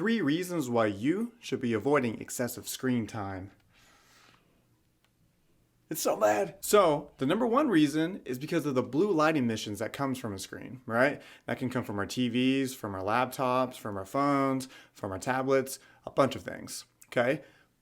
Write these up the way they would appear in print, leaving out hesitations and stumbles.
3 reasons why you should be avoiding excessive screen time. It's so bad. So the number one reason is because of the blue light emissions that comes from a screen, right? That can come from our TVs, from our laptops, from our phones, from our tablets, a bunch of things, okay?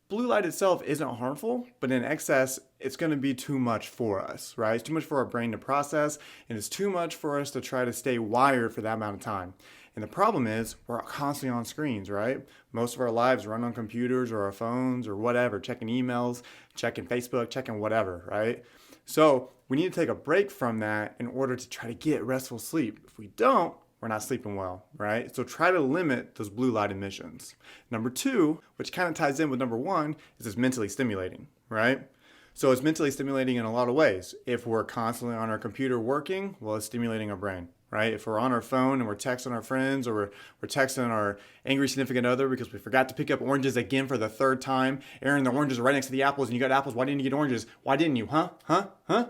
Blue light itself isn't harmful, but in excess, it's going to be too much for us, right? It's too much for our brain to process, and it's too much for us to try to stay wired for that amount of time. And the problem is we're constantly on screens, right? Most of our lives run on computers or our phones or whatever, checking emails, checking Facebook, checking whatever, right? So we need to take a break from that in order to try to get restful sleep. If we don't, we're not sleeping well, right? So try to limit those blue light emissions. Number 2, which kind of ties in with number 1, is it's mentally stimulating, right? So it's mentally stimulating in a lot of ways. If we're constantly on our computer working, well, it's stimulating our brain, right? If we're on our phone and we're texting our friends or we're texting our angry significant other because we forgot to pick up oranges again for the 3rd time. Aaron, the oranges are right next to the apples and you got apples. Why didn't you get oranges? Why didn't you? Huh?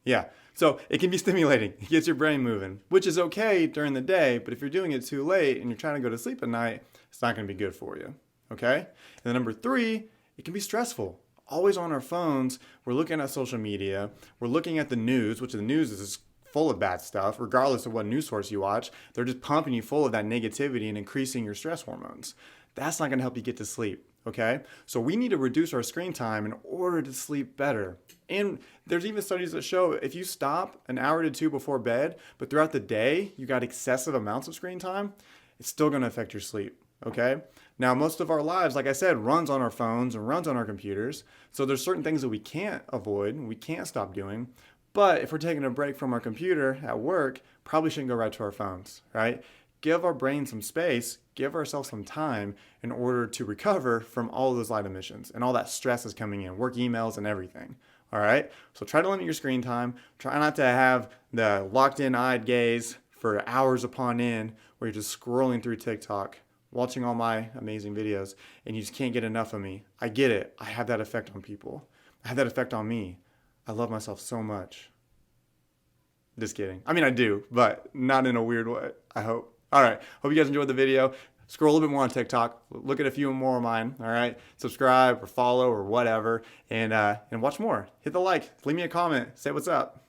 Yeah. So it can be stimulating. It gets your brain moving, which is okay during the day. But if you're doing it too late and you're trying to go to sleep at night, it's not going to be good for you. Okay? And then number 3, it can be stressful. Always on our phones, we're looking at social media, we're looking at the news, which the news is full of bad stuff, regardless of what news source you watch. They're just pumping you full of that negativity and increasing your stress hormones. That's not going to help you get to sleep. Okay? So we need to reduce our screen time in order to sleep better. And there's even studies that show if you stop an hour to 2 before bed, but throughout the day you got excessive amounts of screen time, it's still going to affect your sleep. Okay? Now, most of our lives, like I said, runs on our phones and runs on our computers. So there's certain things that we can't avoid, we can't stop doing. But if we're taking a break from our computer at work, probably shouldn't go right to our phones, right? Give our brain some space, give ourselves some time in order to recover from all of those light emissions and all that stress is coming in, work emails and everything. All right? So try to limit your screen time. Try not to have the locked in eyed gaze for hours upon end where you're just scrolling through TikTok, watching all my amazing videos, and you just can't get enough of me. I get it. I have that effect on people. I have that effect on me. I love myself so much. Just kidding. I mean, I do, but not in a weird way, I hope. All right. Hope you guys enjoyed the video. Scroll a little bit more on TikTok. Look at a few more of mine. All right. Subscribe or follow or whatever, and watch more. Hit the like. Leave me a comment. Say what's up.